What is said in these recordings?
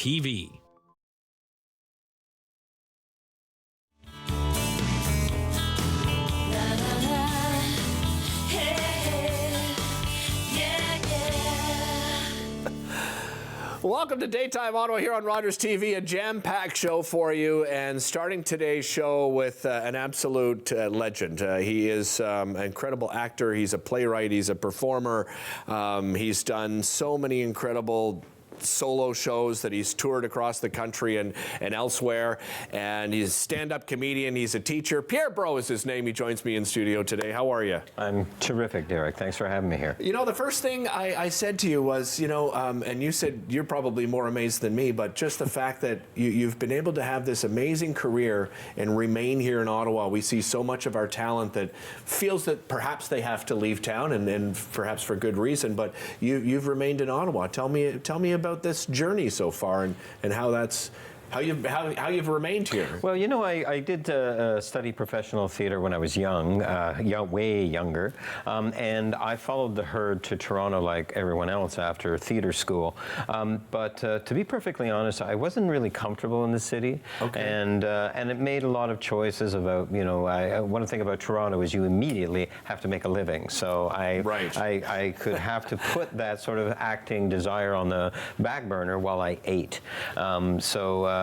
TV. Welcome to Daytime Ottawa here on Rogers TV, a jam-packed show for you, and starting today's show with an absolute legend. He is an incredible actor, he's a playwright, he's a performer, he's done so many incredible solo shows that he's toured across the country and elsewhere, and he's a stand-up comedian, he's a teacher. Pierre Bro is his name. He joins me in studio today. How are you? I'm terrific, Derek. Thanks for having me here. You know, the first thing I said to you was, you know, and you said you're probably more amazed than me, but just the fact that you've been able to have this amazing career and remain here in Ottawa. We see so much of our talent that feels that perhaps they have to leave town, and perhaps for good reason, but you've remained in Ottawa. Tell me about this journey so far and how you've remained here. Well, you know, I did study professional theater when I was young, way younger, and I followed the herd to Toronto like everyone else after theater school. But to be perfectly honest, I wasn't really comfortable in the city, and it made a lot of choices about, you know, one thing about Toronto is you immediately have to make a living. So I could have to put that sort of acting desire on the back burner while I ate.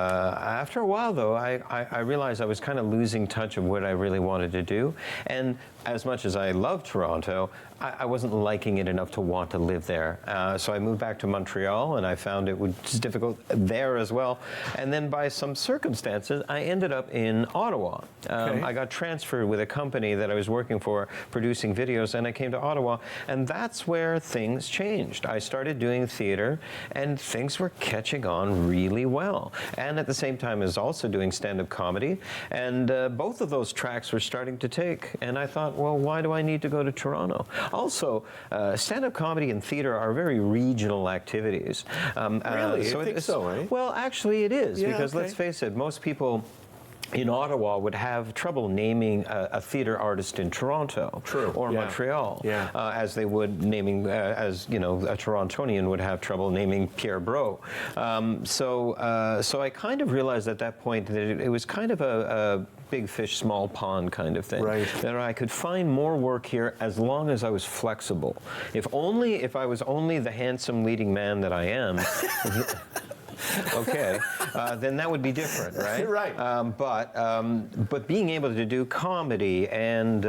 After a while, though, I realized I was kind of losing touch of what I really wanted to do. And as much as I love Toronto, I wasn't liking it enough to want to live there. So I moved back to Montreal, and I found it was difficult there as well. And then by some circumstances, I ended up in Ottawa. I got transferred with a company that I was working for, producing videos, and I came to Ottawa. And that's where things changed. I started doing theater, and things were catching on really well. And at the same time, I was also doing stand-up comedy. And both of those tracks were starting to take. And I thought, well, why do I need to go to Toronto? Also, stand-up comedy and theater are very regional activities. Really? So I think so, eh? Well, actually it is, because let's face it, most people in Ottawa would have trouble naming a theater artist in Toronto or Montreal, as they would naming, as you know, a Torontonian would have trouble naming Pierre Bro. So I kind of realized at that point that it was kind of a big fish, small pond kind of thing. That I could find more work here as long as I was flexible. If I was only the handsome leading man that I am. Then that would be different, right? But being able to do comedy and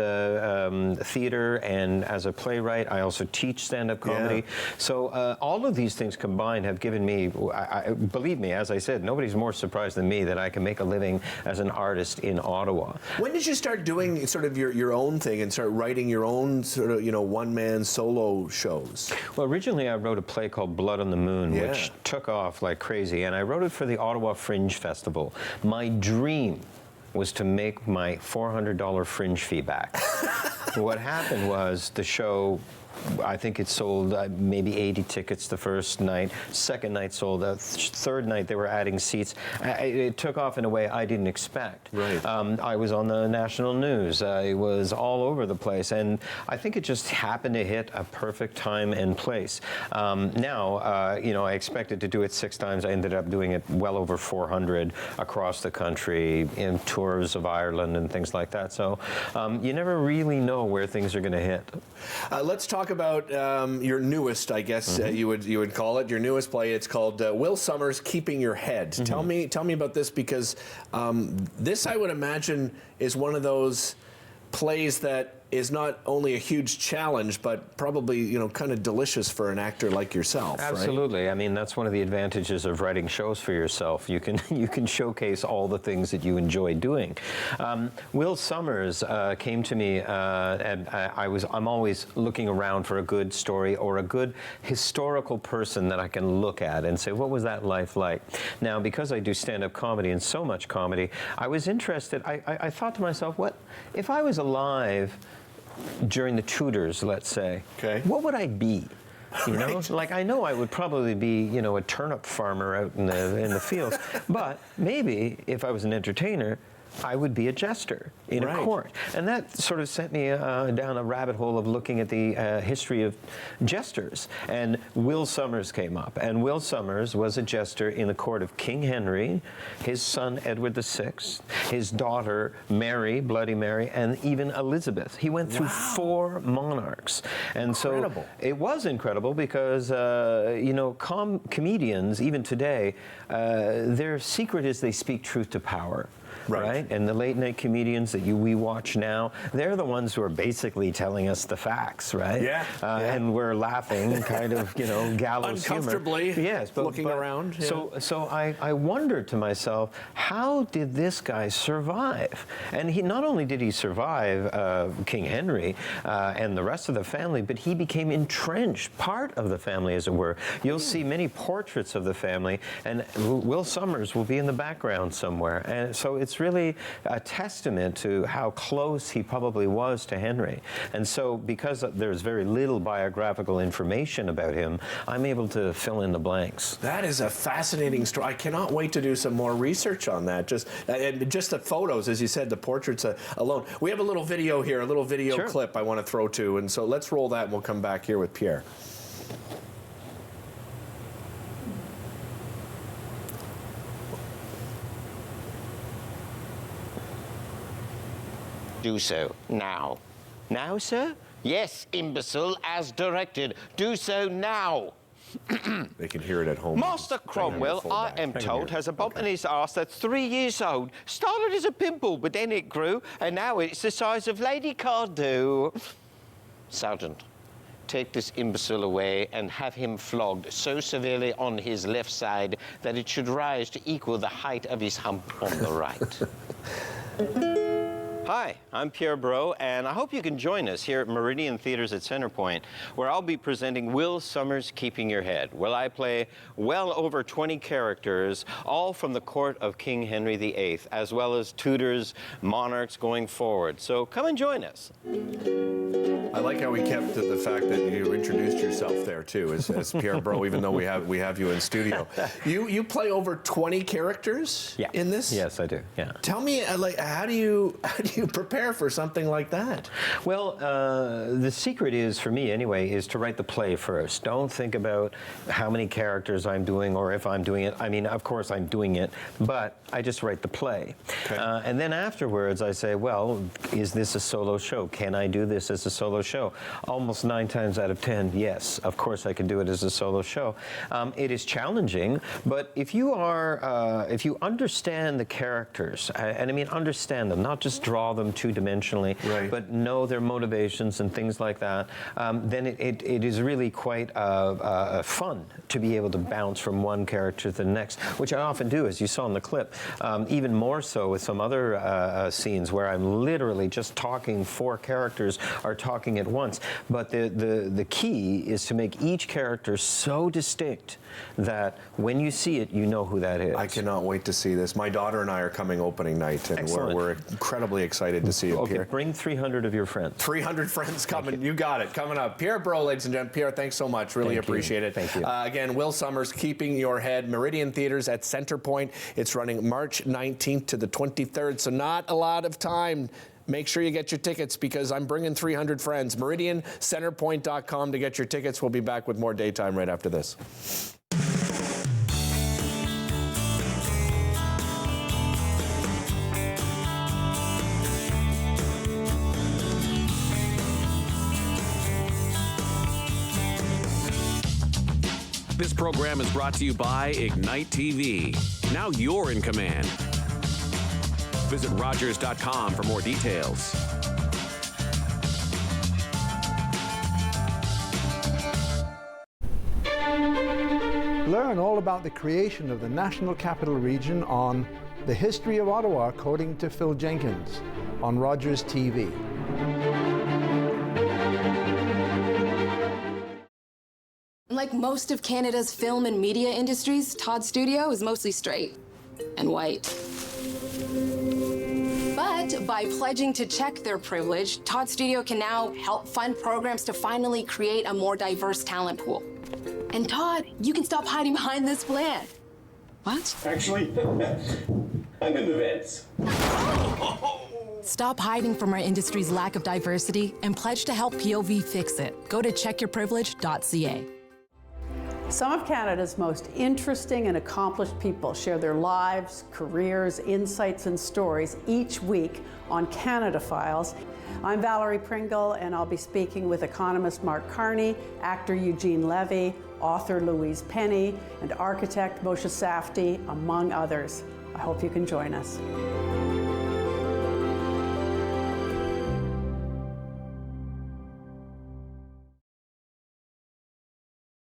theater, and as a playwright, I also teach stand-up comedy. So all of these things combined have given me, believe me, as I said, nobody's more surprised than me that I can make a living as an artist in Ottawa. When did you start doing sort of your own thing and start writing your own sort of, you know, one-man solo shows? Well, originally I wrote a play called Blood on the Moon, which took off like crazy, and I wrote it for the Ottawa Fringe Festival. My dream was to make my $400 fringe fee back. What happened was the show, I think it sold maybe 80 tickets the first night. Second night sold out. Third night they were adding seats. It took off in a way I didn't expect. I was on the national news. It was all over the place, and I think it just happened to hit a perfect time and place. Now, you know, I expected to do it 6 times. I ended up doing it well over 400 across the country in tours of Ireland and things like that. So you never really know where things are going to hit. Let's talk about your newest, I guess you would call it, your newest play. It's called Will Summers' Keeping Your Head. Tell me about this, because this, I would imagine, is one of those plays that is not only a huge challenge, but probably, you know, kind of delicious for an actor like yourself. Absolutely. I mean, that's one of the advantages of writing shows for yourself. You can showcase all the things that you enjoy doing. Will Summers came to me, and I'm always looking around for a good story or a good historical person that I can look at and say, what was that life like? Now, because I do stand-up comedy and so much comedy, I was interested. I thought to myself, what if I was alive during the Tudors, let's say, what would I be? You know, like, I know I would probably be, you know, a turnip farmer out in the fields, but maybe if I was an entertainer, I would be a jester in a court. And that sort of sent me down a rabbit hole of looking at the history of jesters. And Will Somers came up. And Will Somers was a jester in the court of King Henry, his son Edward VI, his daughter Mary, Bloody Mary, and even Elizabeth. He went through 4 monarchs. And so it was incredible because, you know, comedians, even today, their secret is they speak truth to power. Right? And the late night comedians that we watch now, they're the ones who are basically telling us the facts, right? And we're laughing, kind of, you know, gallows uncomfortably humor. Yes, but looking around. So I wondered to myself, how did this guy survive? And he not only did he survive King Henry and the rest of the family, but he became entrenched, part of the family, as it were. You'll see many portraits of the family, and Will Somers will be in the background somewhere. And so it's really a testament to how close he probably was to Henry. And so because there's very little biographical information about him, I'm able to fill in the blanks. That is a fascinating story. I cannot wait to do some more research on that. Just the photos, as you said, the portraits alone. We have a little video here, a little video clip I want to throw to, and so let's roll that and we'll come back here with Pierre. Do so now. Now, sir? Yes, imbecile, as directed. Do so now. They can hear it at home. Master Cromwell, I am told, has a bump in his arse that's 3 years old. Started as a pimple, but then it grew, and now it's the size of Lady Cardew. Sergeant, take this imbecile away and have him flogged so severely on his left side that it should rise to equal the height of his hump on the right. Hi, I'm Pierre Bro, and I hope you can join us here at Meridian Theaters at Centerpoint, where I'll be presenting Will Somers' Keeping Your Head, where I play well over 20 characters, all from the court of King Henry VIII, as well as Tudors, monarchs going forward. So come and join us. I like how we kept the fact that you introduced yourself there too, as Pierre Bro, even though we have you in studio. You play over 20 characters in this? Yes, I do. Yeah. Tell me, like, how do you prepare for something like that? Well, the secret is, for me anyway, is to write the play first. Don't think about how many characters I'm doing or if I'm doing it. I mean, of course I'm doing it, but I just write the play. Okay. And then afterwards I say, well, is this a solo show? Can I do this as a solo show? Almost 9 times out of 10, yes, of course I can do it as a solo show. It is challenging, but if you understand the characters, and I mean understand them, not just draw them two-dimensionally, but know their motivations and things like that, then it is really quite fun to be able to bounce from one character to the next, which I often do, as you saw in the clip, even more so with some other scenes where I'm literally just talking, 4 characters are talking at once. But the key is to make each character so distinct that when you see it, you know who that is. I cannot wait to see this. My daughter and I are coming opening night, and we're incredibly excited to see it, Pierre. Bring 300 of your friends. 300 friends coming. You got it. Coming up. Pierre Bro, ladies and gentlemen. Pierre, thanks so much. Really appreciate it. Thank you. Again, Will Somers, Keeping Your Head, Meridian Theaters at Centerpoint. It's running March 19th to the 23rd, so not a lot of time. Make sure you get your tickets because I'm bringing 300 friends. MeridianCenterpoint.com to get your tickets. We'll be back with more Daytime right after this. This program is brought to you by Ignite TV. Now you're in command. Visit Rogers.com for more details. Learn all about the creation of the National Capital Region on The History of Ottawa, according to Phil Jenkins, on Rogers TV. Like most of Canada's film and media industries, Todd Studio is mostly straight and white. But by pledging to check their privilege, Todd Studio can now help fund programs to finally create a more diverse talent pool. And Todd, you can stop hiding behind this plan. What? Actually, I'm in the vents. Stop hiding from our industry's lack of diversity and pledge to help POV fix it. Go to checkyourprivilege.ca. Some of Canada's most interesting and accomplished people share their lives, careers, insights, and stories each week on Canada Files. I'm Valerie Pringle, and I'll be speaking with economist Mark Carney, actor Eugene Levy, author Louise Penny, and architect Moshe Safdie, among others. I hope you can join us.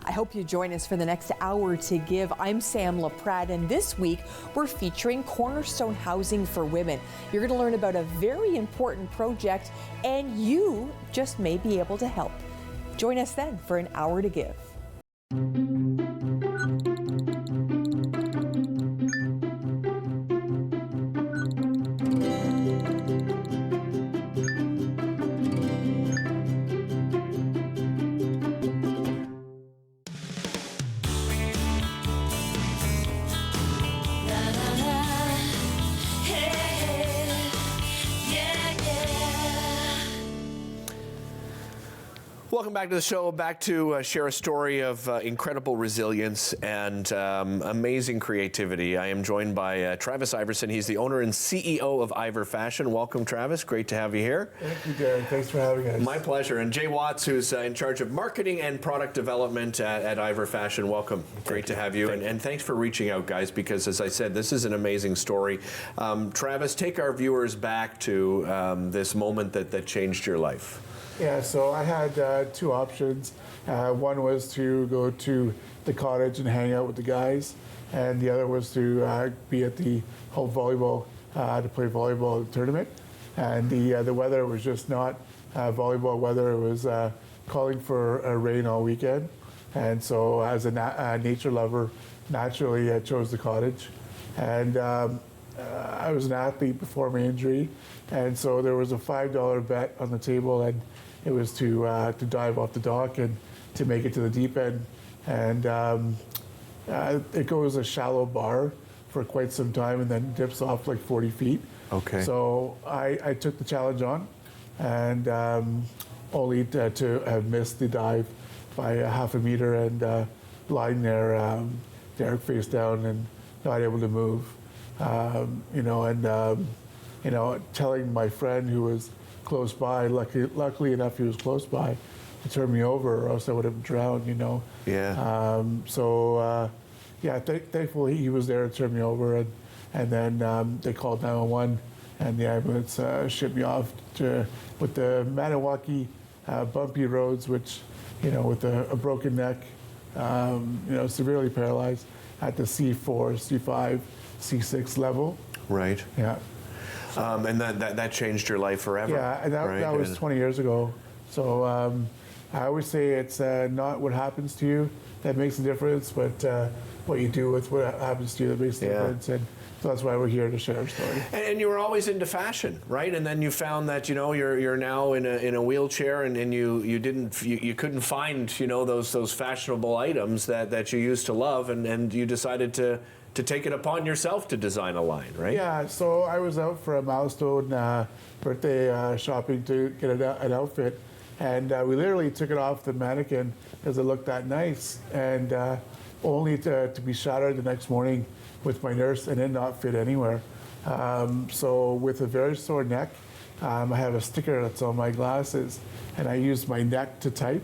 I hope you join us for the next hour to give. I'm Sam LaPratt, and this week we're featuring Cornerstone Housing for Women. You're going to learn about a very important project, and you just may be able to help. Join us then for an hour to give. Welcome back to the show. Back to share a story of incredible resilience and amazing creativity. I am joined by Travis Iverson. He's the owner and CEO of Ivor Fashion. Welcome, Travis. Great to have you here. Thank you, Darren. Thanks for having us. My pleasure. And Jay Watts, who's in charge of marketing and product development at Ivor Fashion. Welcome. Great to have you. And thanks for reaching out, guys, because as I said, this is an amazing story. Travis, take our viewers back to this moment that changed your life. Yeah, so I had two options. One was to go to the cottage and hang out with the guys, and the other was to be at the whole volleyball, to play volleyball tournament. And the weather was just not volleyball weather. It was calling for rain all weekend. And so as a nature lover, naturally I chose the cottage. And I was an athlete before my injury, and so there was a $5 bet on the table, and it was to dive off the dock and to make it to the deep end. And it goes a shallow bar for quite some time and then dips off like 40 feet. Okay. So I took the challenge on, and only to have missed the dive by a half a meter and lying there, Derek face down and not able to move. Telling my friend who was close by, luckily enough he was close by, to turn me over, or else I would have drowned, Yeah. Thankfully he was there to turn me over, and then they called 911, and the ambulance shipped me off with the Maniwaki bumpy roads, which, with a broken neck, severely paralyzed at the C4, C5, C6 level. Right. Yeah. And that changed your life forever. Yeah, and that was 20 years ago. So I always say it's not what happens to you that makes a difference, but what you do with what happens to you that makes a difference. And so that's why we're here to share our story. And you were always into fashion, right? And then you found that you're now in a wheelchair, and you couldn't find those fashionable items that you used to love, and you decided to take it upon yourself to design a line, right? Yeah, so I was out for a milestone birthday shopping to get an outfit, and we literally took it off the mannequin because it looked that nice, and only to be shattered the next morning with my nurse and it not fit anywhere. So with a very sore neck, I have a sticker that's on my glasses, and I use my neck to type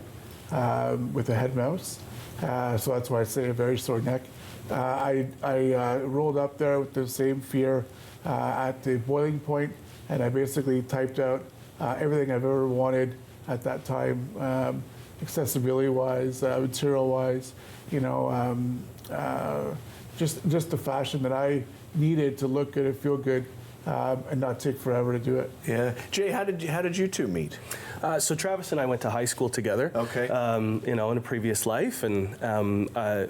with a head mouse. So that's why I say a very sore neck. I rolled up there with the same fear at the boiling point, and I basically typed out everything I've ever wanted at that time, accessibility-wise, material-wise, just the fashion that I needed to look good and feel good and not take forever to do it. Yeah. Jay, how did you two meet? So Travis and I went to high school together. Okay. In a previous life, and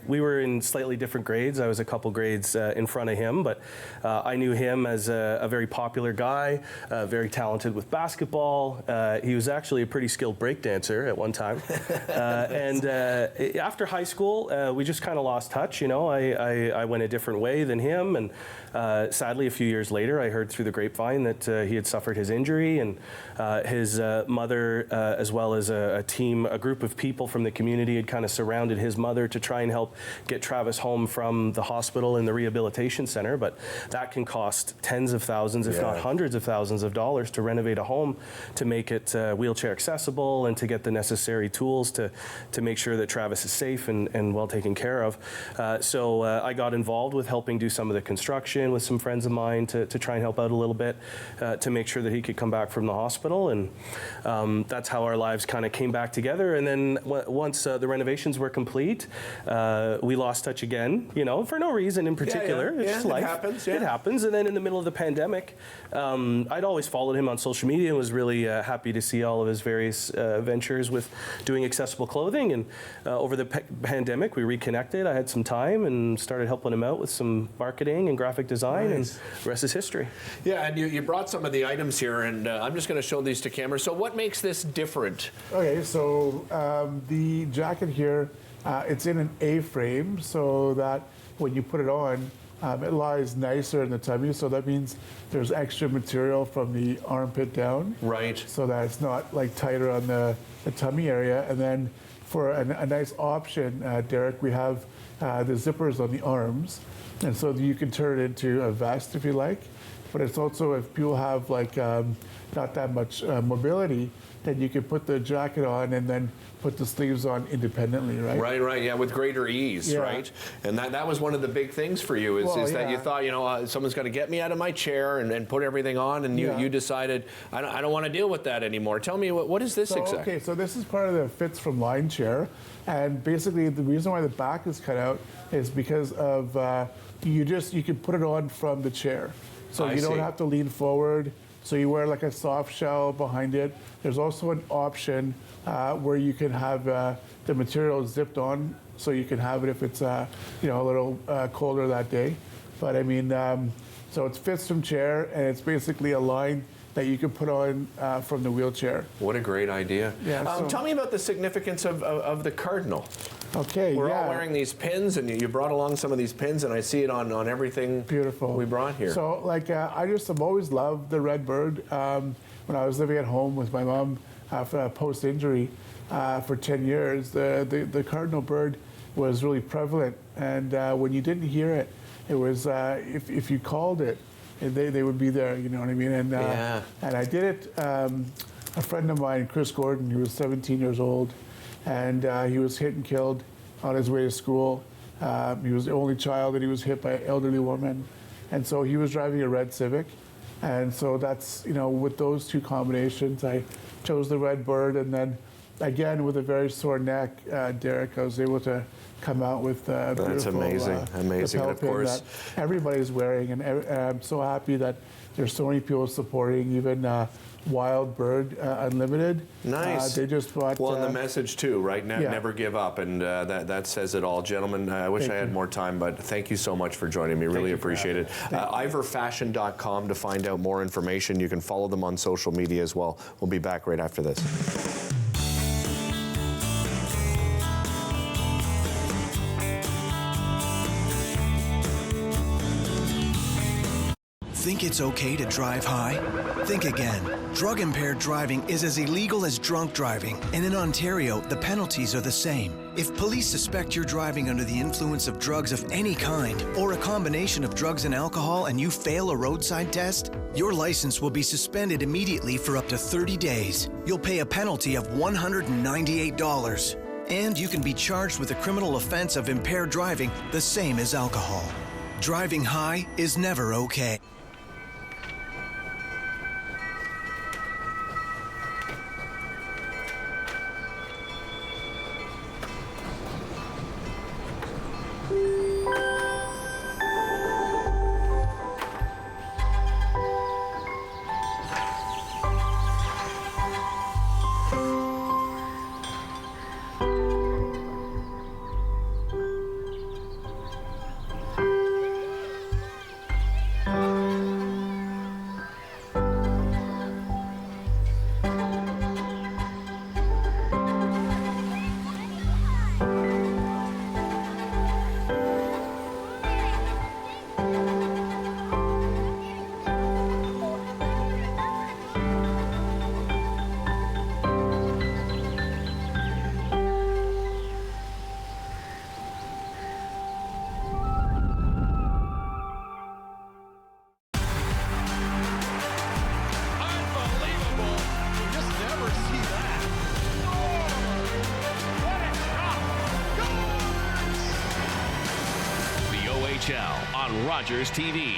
we were in slightly different grades. I was a couple grades in front of him, but I knew him as a very popular guy, very talented with basketball. He was actually a pretty skilled breakdancer at one time. And after high school, we just kind of lost touch. I went a different way than him, and sadly, a few years later, I heard through the grapevine that he had suffered his injury, and his mother, as well as a group of people from the community, had kind of surrounded his mother to try and help get Travis home from the hospital and the rehabilitation center. But that can cost tens of thousands, if not hundreds of thousands of dollars to renovate a home, to make it wheelchair accessible, and to get the necessary tools to make sure that Travis is safe and well taken care of. So I got involved with helping do some of the construction with some friends of mine to try and help out a little bit to make sure that he could come back from the hospital. And that's how our lives kind of came back together. And then once the renovations were complete, we lost touch again, for no reason in particular. It's just life. It happens. It happens. And then in the middle of the pandemic, I'd always followed him on social media and was really happy to see all of his various ventures with doing accessible clothing. And over the pandemic, we reconnected. I had some time and started helping him out with some marketing and graphic design, and the rest is history. Yeah, and you brought some of the items here, and I'm just going to show these to camera. So what makes this different? Okay, so the jacket here, it's in an A-frame, so that when you put it on, it lies nicer in the tummy, so that means there's extra material from the armpit down. Right. So that it's not like tighter on the tummy area. And then for a nice option, Derek, we have the zippers on the arms. And so you can turn it into a vest if you like. But it's also, if people have like not that much mobility, then you can put the jacket on and then put the sleeves on independently, right? Right, yeah, with greater ease, right? And that was one of the big things for you, is that you thought, someone's got to get me out of my chair and put everything on, and you decided, I don't want to deal with that anymore. Tell me, what is this exactly? Okay, so this is part of the Fits from Line chair, and basically the reason why the back is cut out is because of, you can put it on from the chair. So you don't have to lean forward. So you wear like a soft shell behind it. There's also an option where you can have the material zipped on, so you can have it if it's a little colder that day. But I mean, so it fits from chair, and it's basically a line that you can put on from the wheelchair. What a great idea. Yeah, tell me about the significance of the cardinal. Okay, We're all wearing these pins, and you brought along some of these pins, and I see it on everything. Beautiful. We brought here. So, like, I've always loved the red bird. When I was living at home with my mom after post-injury for 10 years, the cardinal bird was really prevalent. And when you didn't hear it, it was, if you called it, they would be there, you know what I mean? And, and I did it, a friend of mine, Chris Gordon, he was 17 years old, and he was hit and killed on his way to school. He was the only child, and he was hit by an elderly woman. And so he was driving a red Civic. And so that's, with those two combinations, I chose the red bird. And then again, with a very sore neck, Derek, I was able to come out with that's amazing. Amazing. And of course, that everybody's wearing. And I'm so happy that there's so many people supporting, even Wild Bird Unlimited. Nice. They just bought. Well, and the message too, right? Never give up, and that says it all, gentlemen. I wish I had more time, but thank you so much for joining me. Really appreciate it. Ivorfashion.com to find out more information. You can follow them on social media as well. We'll be back right after this. Think it's okay to drive high? Think again. Drug-impaired driving is as illegal as drunk driving, and in Ontario, the penalties are the same. If police suspect you're driving under the influence of drugs of any kind, or a combination of drugs and alcohol, and you fail a roadside test, your license will be suspended immediately for up to 30 days. You'll pay a penalty of $198. And you can be charged with a criminal offense of impaired driving, the same as alcohol. Driving high is never okay. on Rogers TV.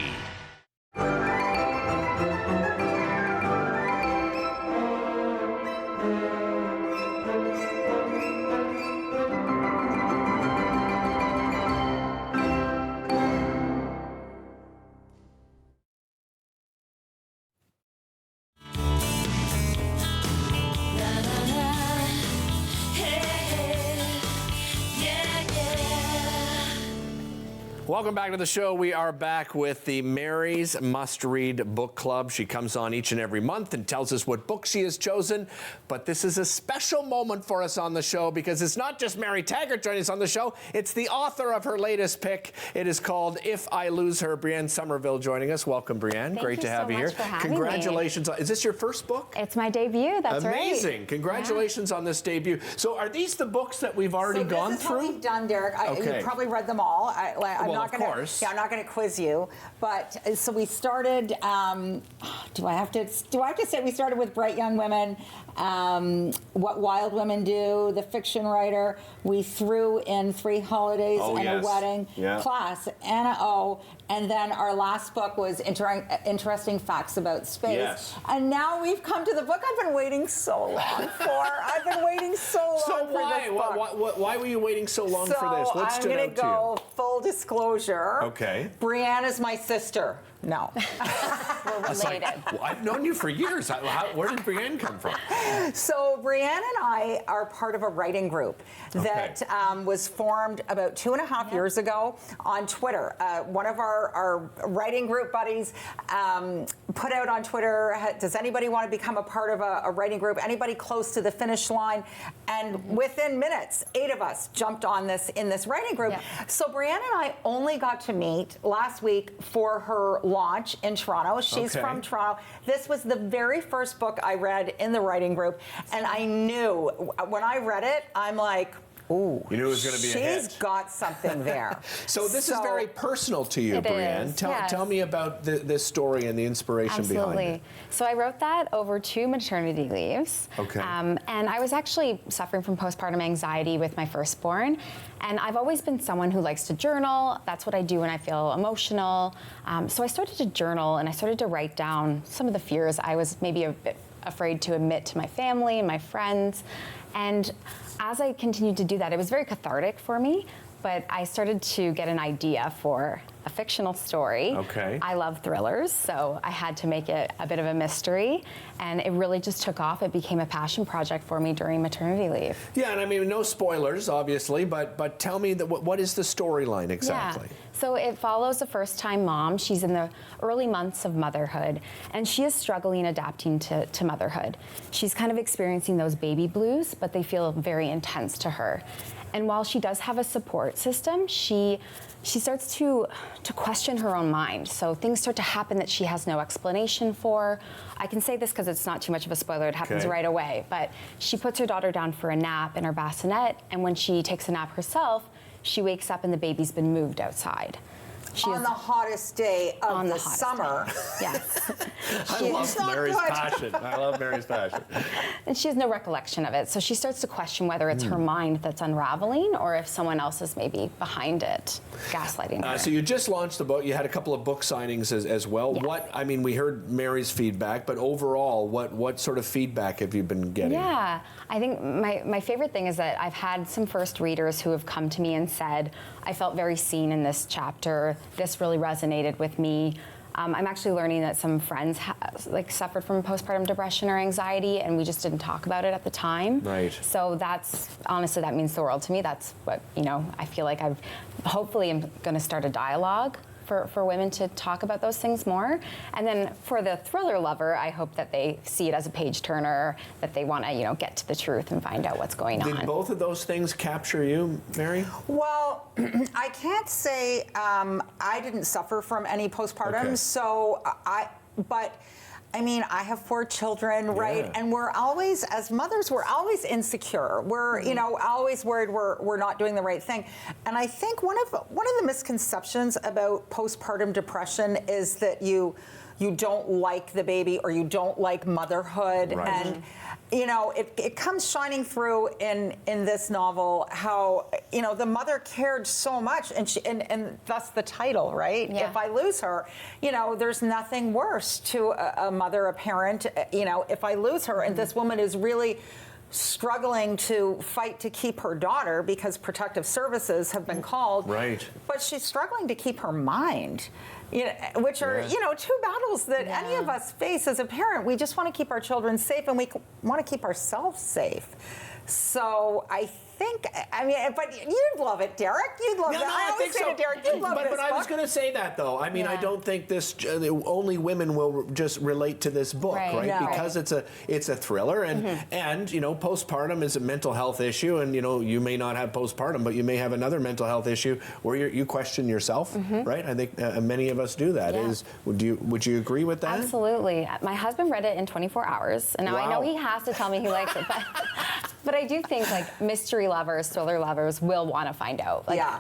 Welcome back to the show. We are back with the Mary's Must Read Book Club. She comes on each and every month and tells us what book she has chosen. But this is a special moment for us on the show because it's not just Mary Taggart joining us on the show. It's the author of her latest pick. It is called If I Lose Her. Brienne Somerville joining us. Welcome, Brienne. Great to have you here. Congratulations. Is this your first book? It's my debut. That's right. Amazing. Congratulations on this debut. So are these the books that we've already gone through? This is what we've done, Derek. You've probably read them all. I'm not going to quiz you, but so we started. Do I have to say we started with Bright Young Women, What Wild Women Do, The Fiction Writer. We threw in 3 Holidays and a Wedding, Class, Anna O, and then our last book was Interesting Facts About Space. Yes. And now we've come to the book I've been waiting so long for. I've been waiting so long for this book. Why were you waiting so long for this? What stood out to you? I'm going to go full disclosure. Okay. Brienne is my sister. No. We're related. I've known you for years. Where did Brienne come from? So Brienne and I are part of a writing group that was formed about 2.5 years ago on Twitter. One of our writing group buddies put out on Twitter, does anybody want to become a part of a writing group? Anybody close to the finish line? And within minutes, 8 of us jumped on this in this writing group. Yeah. So Brienne and I only got to meet last week for her launch in Toronto. She's from Toronto. This was the very first book I read in the writing group, and I knew when I read it, I'm like, ooh, you knew it was going to be a hit. She's got something there. So this is very personal to you, Brienne. Tell me about this story and the inspiration behind it. So I wrote that over 2 maternity leaves. Okay. And I was actually suffering from postpartum anxiety with my firstborn. And I've always been someone who likes to journal. That's what I do when I feel emotional. So I started to journal and I started to write down some of the fears I was maybe a bit afraid to admit to my family and my friends. And as I continued to do that, it was very cathartic for me, but I started to get an idea for a fictional story. Okay. I love thrillers, so I had to make it a bit of a mystery, and it really just took off. It became a passion project for me during maternity leave. Yeah, and I mean, no spoilers, obviously, but tell me, what is the storyline exactly? Yeah. So it follows a first-time mom. She's in the early months of motherhood, and she is struggling adapting to motherhood. She's kind of experiencing those baby blues, but they feel very intense to her. And while she does have a support system, she starts to question her own mind. So things start to happen that she has no explanation for. I can say this because it's not too much of a spoiler. It happens right away. But she puts her daughter down for a nap in her bassinet, and when she takes a nap herself, she wakes up and the baby's been moved outside. On the hottest day of the summer. Yes. I love Mary's passion. I love Mary's passion. And she has no recollection of it. So she starts to question whether it's her mind that's unraveling or if someone else is maybe behind it, gaslighting her. So you just launched the book. You had a couple of book signings as well. Yes. We heard Mary's feedback, but overall, what sort of feedback have you been getting? Yeah, I think my favorite thing is that I've had some first readers who have come to me and said, I felt very seen in this chapter. This really resonated with me. I'm actually learning that some friends suffered from postpartum depression or anxiety, and we just didn't talk about it at the time. Right. So honestly, that means the world to me. That's what, I feel like I'm going to start a dialogue for women to talk about those things more. And then for the thriller lover, I hope that they see it as a page turner, that they want to, get to the truth and find out what's going on. Did both of those things capture you, Mary? Well, I can't say I didn't suffer from any postpartum, but I have 4 children, right? And we're always, as mothers, we're always insecure. We're, always worried we're not doing the right thing. And I think one of the misconceptions about postpartum depression is that you you don't like the baby or you don't like motherhood. Right. And, you know, it comes shining through in this novel how, you know, the mother cared so much, and thus the title, right? Yeah. If I lose her, you know, there's nothing worse to a mother, a parent, you know, if I lose her. And this woman is really struggling to fight to keep her daughter because protective services have been called. Right. But she's struggling to keep her mind, you know, which are, you know, two battles that any of us face as a parent. We just want to keep our children safe, and we want to keep ourselves safe. So I think, I mean, but you'd love it, Derek. You'd love No, that. no, I always think say so. to Derek, you'd love this But I was book. going to say that, though. I mean, I Yeah. don't think this only women will just relate to this book, Right. right? No. Because it's a thriller, and you know, postpartum is a mental health issue, and you know, you may not have postpartum, but you may have another mental health issue where you question yourself, right? I think many of us do that. Yeah. Would you agree with that? Absolutely. My husband read it in 24 hours, and now I know Wow. he has to tell me he likes it, but I do think like mystery lovers, thriller lovers will want to find out. Like, Yeah.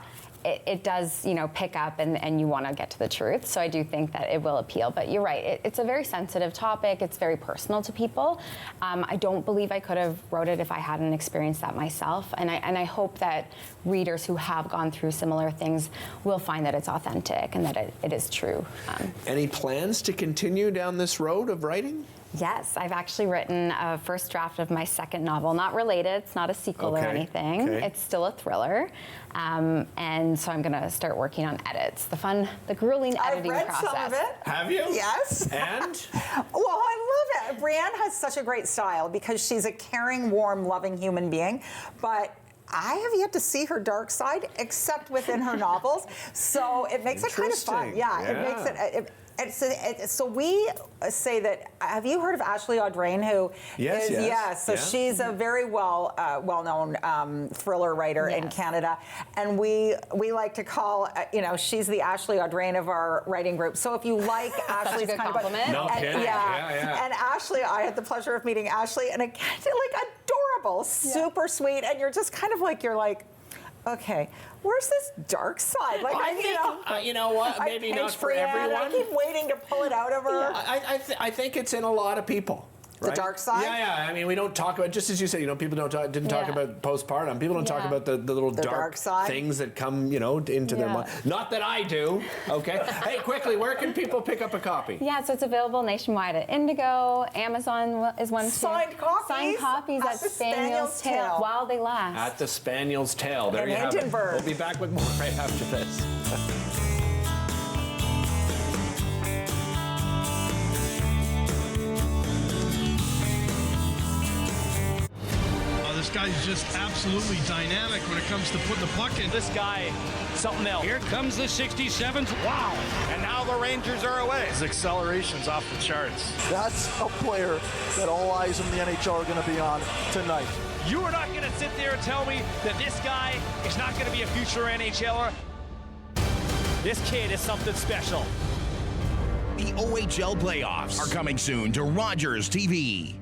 It does, you know, pick up, and you want to get to the truth. So I do think that it will appeal. But you're right. It's a very sensitive topic. It's very personal to people. I don't believe I could have wrote it if I hadn't experienced that myself. And I hope that readers who have gone through similar things will find that it's authentic and that it is true. Any plans to continue down this road of writing? Yes, I've actually written a first draft of my second novel. Not related, it's not a sequel or Okay, anything. okay. It's still a thriller. And so I'm going to start working on edits. The grueling editing I've read process. some of it. Have you? Yes. And? Well, I love it. Brienne has such a great style because she's a caring, warm, loving human being, but I have yet to see her dark side except within her novels. So it makes it kind of fun. Interesting. Yeah, it makes it. So we say that. Have you heard of Ashley Audrain? Who Yes, is, yes. yeah. So Yeah. she's a very well-known thriller writer in Yes. Canada, and we like to call she's the Ashley Audrain of our writing group. So if you like Ashley's good kind compliment. No and, kidding. Yeah. And Ashley, I had the pleasure of meeting Ashley, and again, like adorable, super sweet, and you're just kind of like okay, where's this dark side? Like I think, you know what? I Maybe not pinch for Brienne, everyone. I keep waiting to pull it out of her. I think it's in a lot of people. The right? dark side? Yeah. I mean, we don't talk about, just as you said, people didn't talk Yeah. about postpartum. People don't talk Yeah. about the little The dark side? things that come, into their Yeah. mind. Not that I do. Okay. Hey, quickly, where can people pick up a copy? Yeah, so it's available nationwide at Indigo. Amazon is one too. Signed copies Signed copies at at the Spaniel's Tail while they last. At the Spaniel's Tail. There In you have it. Hindenburg. We'll be back with more right after this. This guy's just absolutely dynamic when it comes to putting the puck in. This guy, something else. Here comes the 67th. Wow. And now the Rangers are away. His acceleration's off the charts. That's a player that all eyes in the NHL are going to be on tonight. You are not going to sit there and tell me that this guy is not going to be a future NHLer. This kid is something special. The OHL playoffs are coming soon to Rogers TV.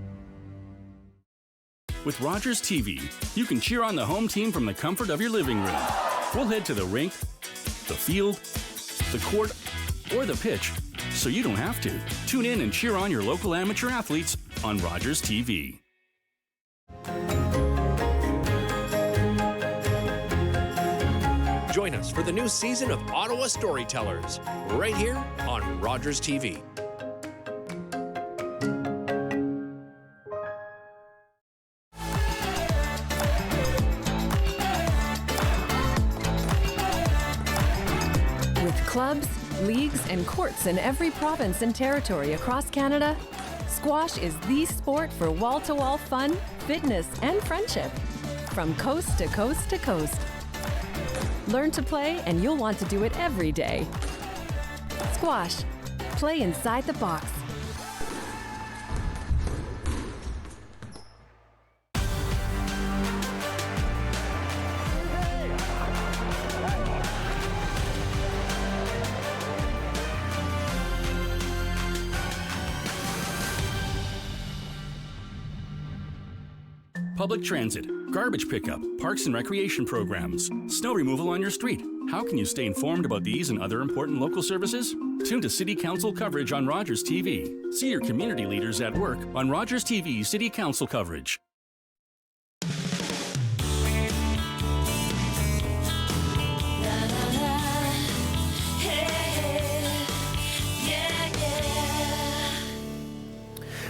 With Rogers TV, you can cheer on the home team from the comfort of your living room. We'll head to the rink, the field, the court, or the pitch, so you don't have to. Tune in and cheer on your local amateur athletes on Rogers TV. Join us for the new season of Ottawa Storytellers, right here on Rogers TV. With clubs, leagues, and courts in every province and territory across Canada, squash is the sport for wall-to-wall fun, fitness, and friendship. From coast to coast to coast. Learn to play, and you'll want to do it every day. Squash. Play inside the box. Public transit, garbage pickup, parks and recreation programs, snow removal on your street. How can you stay informed about these and other important local services? Tune to City Council coverage on Rogers TV. See your community leaders at work on Rogers TV City Council coverage.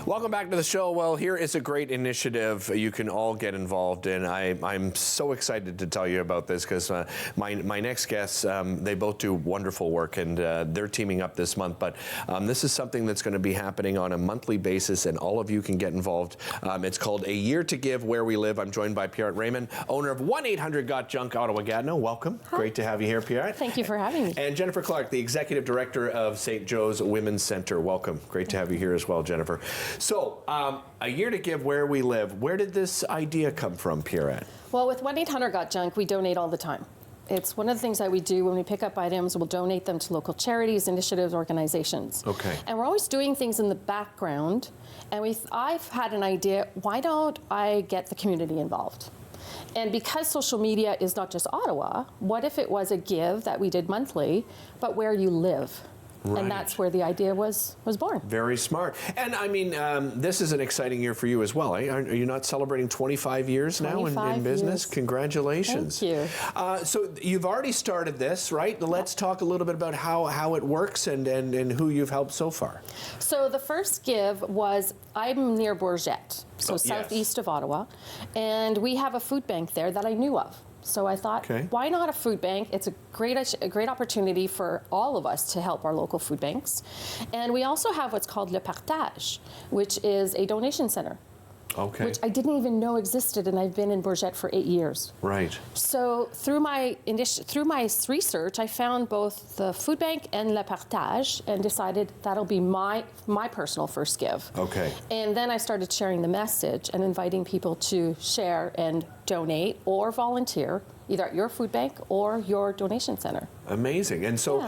Welcome back to the show. Well, here is a great initiative you can all get involved in. I'm so excited to tell you about this because my next guests, they both do wonderful work, and they're teaming up this month. But this is something that's going to be happening on a monthly basis, and all of you can get involved. It's called A Year to Give Where We Live. I'm joined by Pierrette Raymond, owner of 1-800-GOT-JUNK, Ottawa-Gatineau. Welcome. Hi. Great to have you here, Pierrette. Thank you for having me. And Jennifer Clark, the Executive Director of St. Joe's Women's Centre. Welcome. Great to have you here as well, Jennifer. So, A Year to Give Where We Live. Where did this idea come from, Pierrette? Well, with 1-800-GOT-JUNK, we donate all the time. It's one of the things that we do when we pick up items. We'll donate them to local charities, initiatives, organizations. Okay. And we're always doing things in the background. And I've had an idea, why don't I get the community involved? And because social media is not just Ottawa, what if it was a give that we did monthly, but where you live? Right. And that's where the idea was born. Very smart. And I mean, this is an exciting year for you as well. Eh? Are you not celebrating 25 years now in business? Years. Congratulations. Thank you. So you've already started this, right? Let's talk a little bit about how it works and who you've helped so far. So the first give was, I'm near Bourget, so southeast of Ottawa, and we have a food bank there that I knew of. So I thought, why not a food bank? It's a great opportunity for all of us to help our local food banks. And we also have what's called Le Partage, which is a donation center. Okay. Which I didn't even know existed, and I've been in Bourget for 8 years. Right. So through my research, I found both the food bank and Le Partage, and decided that'll be my personal first give. Okay. And then I started sharing the message and inviting people to share and donate or volunteer, either at your food bank or your donation center. Amazing. And so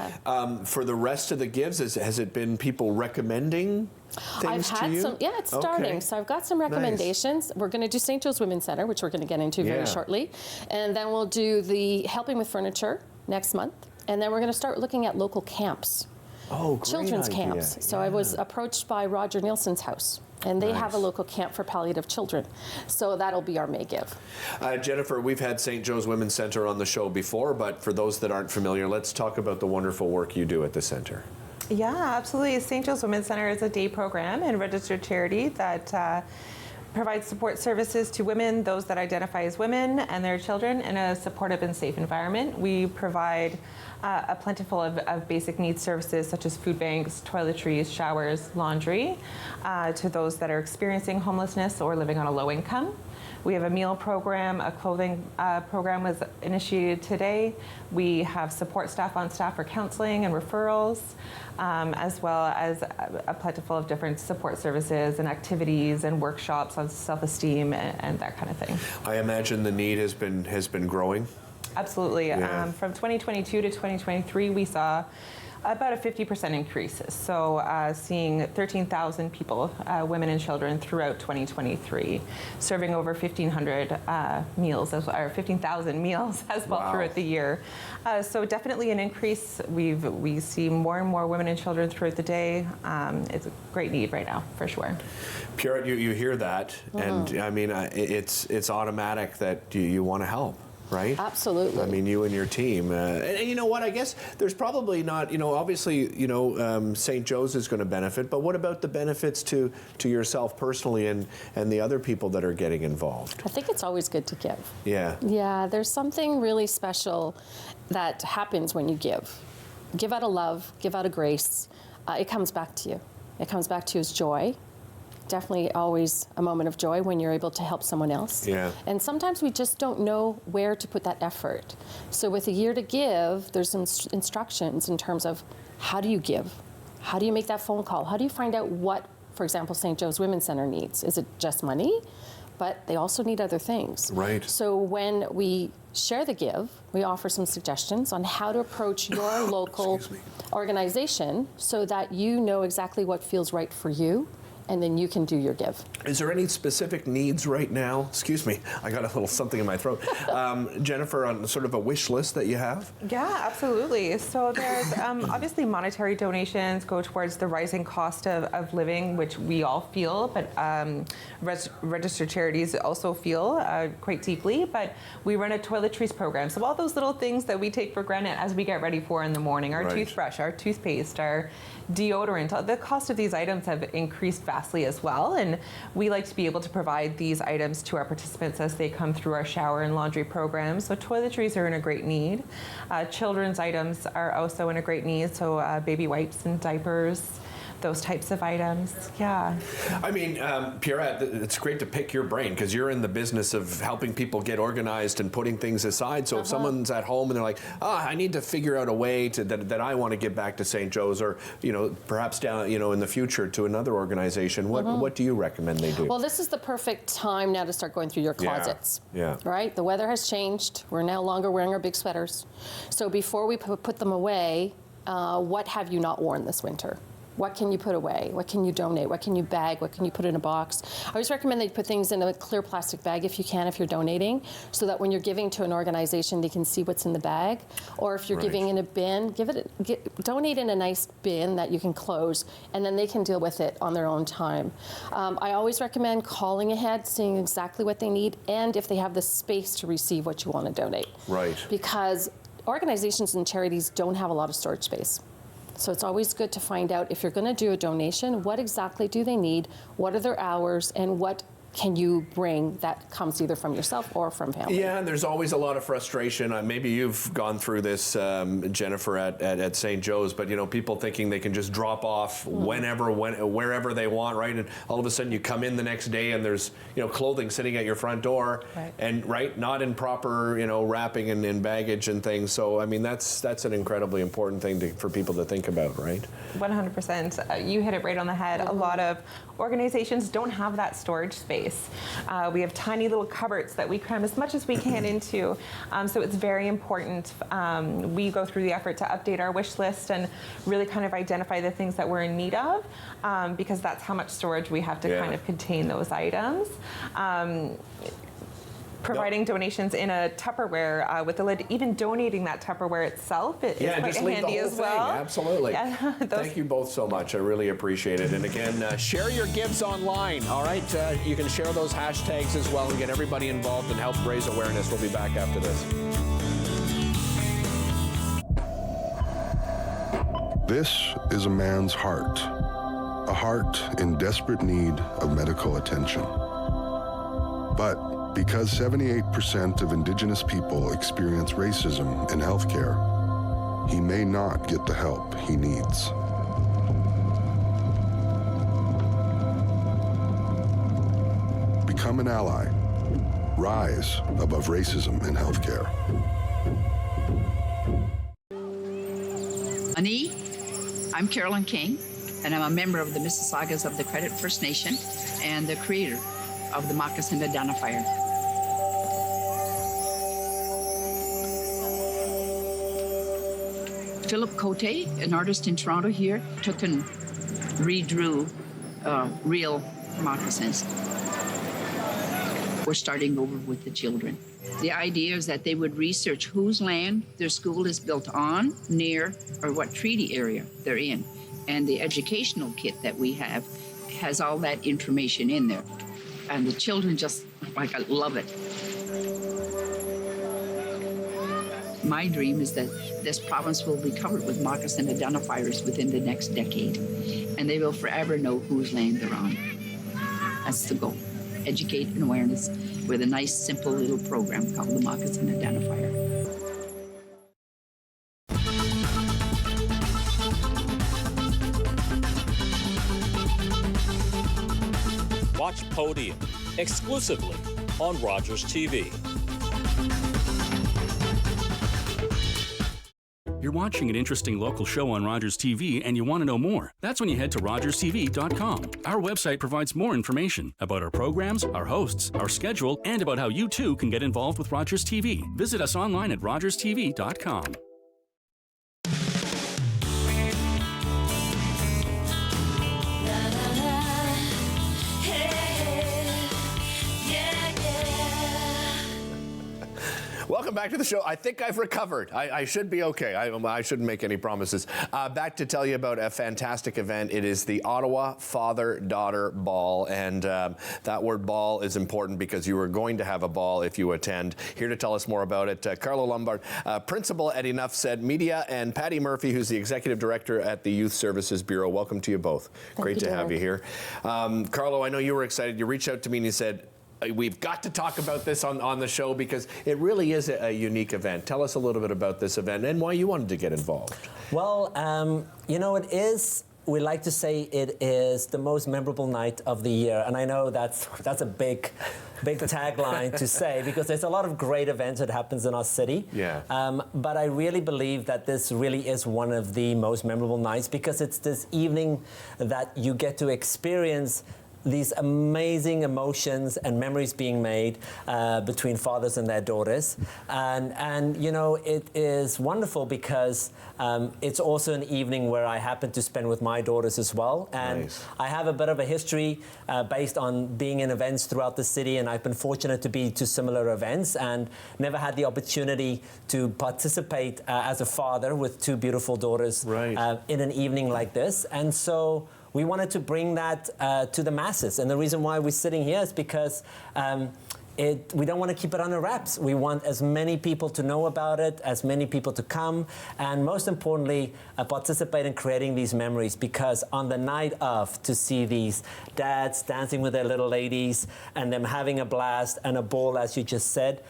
for the rest of the gives, has it been people recommending things I've had to you? some, it's starting. Okay. So I've got some recommendations. Nice. We're going to do St. Joe's Women's Centre, which we're going to get into very shortly. And then we'll do the Helping with Furniture next month. And then we're going to start looking at local camps. Oh, great children's idea. camps. So I was approached by Roger Nielsen's house, and they have a local camp for palliative children. So that'll be our May give. Jennifer, we've had St. Joe's Women's Centre on the show before, but for those that aren't familiar, let's talk about the wonderful work you do at the centre. Yeah, absolutely. St. Joe's Women's Centre is a day program and registered charity that provides support services to women, those that identify as women, and their children in a supportive and safe environment. We provide a plentiful of basic needs services such as food banks, toiletries, showers, laundry to those that are experiencing homelessness or living on a low income. We have a meal program, a clothing program was initiated today. We have support staff on staff for counseling and referrals, as well as a plentiful of different support services and activities and workshops on self-esteem and that kind of thing. I imagine the need has been growing. Absolutely. Yeah. From 2022 to 2023, we saw about a 50% increase. So seeing 13,000 people, women and children, throughout 2023, serving over 1,500 meals, or 15,000 meals as well throughout the year. So definitely an increase. We see more and more women and children throughout the day. It's a great need right now, for sure. Pierrette, you hear that, and I mean, it's automatic that you want to help. Right? Absolutely. I mean, you and your team. And you know what? I guess there's probably not, obviously, St. Joe's is going to benefit, but what about the benefits to yourself personally and the other people that are getting involved? I think it's always good to give. Yeah. Yeah, there's something really special that happens when you give. Give out of love, give out of grace. It comes back to you. It comes back to you as joy. Definitely always a moment of joy when you're able to help someone else. Yeah. And sometimes we just don't know where to put that effort. So with A Year to Give, there's some instructions in terms of how do you give? How do you make that phone call? How do you find out what, for example, St. Joe's Women's Centre needs? Is it just money? But they also need other things. Right. So when we share the give, we offer some suggestions on how to approach your local organization so that you know exactly what feels right for you and then you can do your give. Is there any specific needs right now? Excuse me, I got a little something in my throat. Jennifer, on sort of a wish list that you have? Yeah, absolutely. So there's obviously monetary donations go towards the rising cost of living, which we all feel, but registered charities also feel quite deeply. But we run a toiletries program. So all those little things that we take for granted as we get ready for in the morning, our toothbrush, our toothpaste, our deodorant, the cost of these items have increased vastly as well, and we like to be able to provide these items to our participants as they come through our shower and laundry programs. So toiletries are in a great need. Children's items are also in a great need, so baby wipes and diapers, those types of items. Yeah. I mean, Pierrette, it's great to pick your brain because you're in the business of helping people get organized and putting things aside. So if someone's at home and they're like, I need to figure out a way to that I want to give back to St. Joe's, or perhaps down in the future to another organization, what do you recommend they do? Well, this is the perfect time now to start going through your closets. Yeah. Right? The weather has changed. We're no longer wearing our big sweaters. So before we put them away, what have you not worn this winter? What can you put away? What can you donate? What can you bag? What can you put in a box? I always recommend that you put things in a clear plastic bag if you can, if you're donating, so that when you're giving to an organization, they can see what's in the bag. Or if you're giving in a bin, donate in a nice bin that you can close, and then they can deal with it on their own time. I always recommend calling ahead, seeing exactly what they need, and if they have the space to receive what you want to donate. Right. Because organizations and charities don't have a lot of storage space. So it's always good to find out, if you're going to do a donation, what exactly do they need, what are their hours, and what can you bring that comes either from yourself or from family? Yeah, and there's always a lot of frustration. Maybe you've gone through this, Jennifer, at St. Joe's, but people thinking they can just drop off wherever they want, right? And all of a sudden you come in the next day and there's clothing sitting at your front door, and not in proper wrapping and baggage and things. So I mean that's an incredibly important thing for people to think about, right? 100%. You hit it right on the head. A lot of organizations don't have that storage space. We have tiny little cupboards that we cram as much as we can into. So it's very important. We go through the effort to update our wish list and really kind of identify the things that we're in need of, because that's how much storage we have to kind of contain those items. Providing donations in a Tupperware with the lid, even donating that Tupperware itself, is quite handy as well. Absolutely. Yeah, Thank you both so much. I really appreciate it. And again, share your gives online. All right, you can share those hashtags as well and get everybody involved and help raise awareness. We'll be back after this. This is a man's heart, a heart in desperate need of medical attention. But because 78% of Indigenous people experience racism in healthcare, he may not get the help he needs. Become an ally. Rise above racism in healthcare. Ani, I'm Carolyn King, and I'm a member of the Mississaugas of the Credit First Nation and the creator of the Moccasin Identifier. Philip Cote, an artist in Toronto here, took and redrew real moccasins. We're starting over with the children. The idea is that they would research whose land their school is built on, near, or what treaty area they're in. And the educational kit that we have has all that information in there. And the children just, love it. My dream is that this province will be covered with moccasin identifiers within the next decade, and they will forever know whose land they're on. That's the goal. Educate and awareness with a nice, simple little program called the Moccasin Identifier. Watch Podium exclusively on Rogers TV. You're watching an interesting local show on Rogers TV and you want to know more. That's when you head to RogersTV.com. Our website provides more information about our programs, our hosts, our schedule, and about how you too can get involved with Rogers TV. Visit us online at RogersTV.com. welcome back to the show. I think I've recovered. I should be okay. I shouldn't make any promises. Back to tell you about a fantastic event. It is the Ottawa Father-Daughter Ball, and that word ball is important because you are going to have a ball if you attend. Here to tell us more about it, Carlo Lombard, principal at Enough Said Media, and Patty Murphy, who's the executive director at the Youth Services Bureau. Welcome to you both. Great to have you here. Carlo, I know you were excited. You reached out to me and you said, we've got to talk about this on the show because it really is a unique event. Tell us a little bit about this event and why you wanted to get involved. Well, you know, it is, we like to say it is the most memorable night of the year. And I know that's a big tagline to say because there's a lot of great events that happens in our city. Yeah. But I really believe that this really is one of the most memorable nights because it's this evening that you get to experience these amazing emotions and memories being made between fathers and their daughters. And you know, it is wonderful because it's also an evening where I happen to spend with my daughters as well. And nice. I have a bit of a history based on being in events throughout the city, and I've been fortunate to be to similar events and never had the opportunity to participate as a father with two beautiful daughters in an evening like this. And so we wanted to bring that to the masses. And the reason why we're sitting here is because we don't want to keep it under wraps. We want as many people to know about it, as many people to come, and most importantly, participate in creating these memories because on the night of, to see these dads dancing with their little ladies and them having a blast and a ball, as you just said,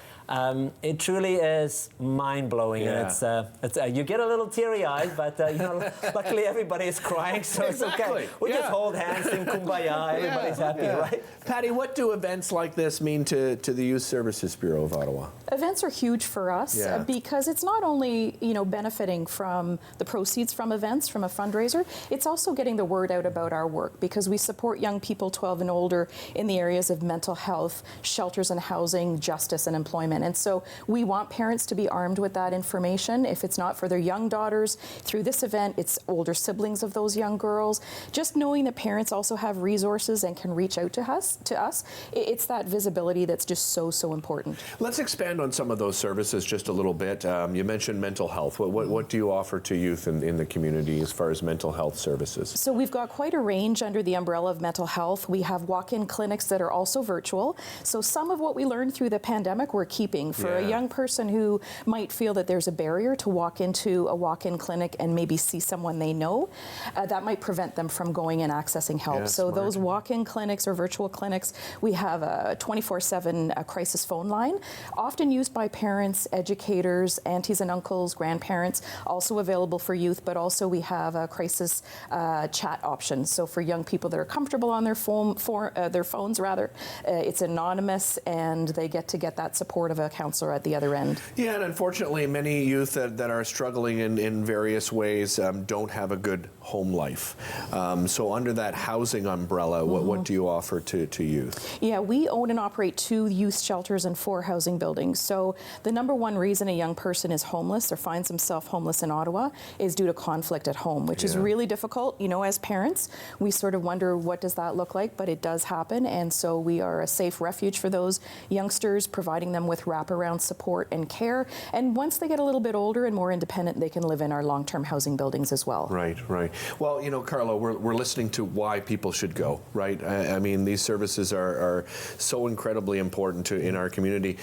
it truly is mind-blowing. Yeah. And it's you get a little teary-eyed, but you know, luckily everybody is crying, so Exactly. it's okay. We just hold hands, sing kumbaya, everybody's happy, right? Patty, what do events like this mean to the Youth Services Bureau of Ottawa? Events are huge for us because it's not only, you know, benefiting from the proceeds from events, from a fundraiser, it's also getting the word out about our work because we support young people 12 and older in the areas of mental health, shelters and housing, justice and employment. And so we want parents to be armed with that information. If it's not for their young daughters, through this event, it's older siblings of those young girls. Just knowing that parents also have resources and can reach out to us, it's that visibility that's just so important. Let's expand on some of those services just a little bit. You mentioned mental health. What do you offer to youth in the community as far as mental health services? So we've got quite a range under the umbrella of mental health. We have walk-in clinics that are also virtual. So some of what we learned through the pandemic we're keeping. For a young person who might feel that there's a barrier to walk into a walk-in clinic and maybe see someone they know, that might prevent them from going and accessing help. Yeah, so smart. those walk-in clinics or virtual clinics, we have a 24/7 crisis phone line, often used by parents, educators, aunties and uncles, grandparents, also available for youth, but also we have a crisis chat option. So for young people that are comfortable on their phones, it's anonymous and they get that support of a counselor at the other end. Yeah, and unfortunately, many youth that are struggling in various ways don't have a good home life. So under that housing umbrella, what do you offer to youth? Yeah, we own and operate 2 youth shelters and 4 housing buildings. So the number one reason a young person is homeless or finds himself homeless in Ottawa is due to conflict at home, which is really difficult. You know, as parents, we sort of wonder what does that look like, but it does happen. And so we are a safe refuge for those youngsters, providing them with wraparound support and care. And once they get a little bit older and more independent, they can live in our long-term housing buildings as well. Right. Well, you know, Carlo, we're listening to why people should go, right? I mean, these services are so incredibly important in our community.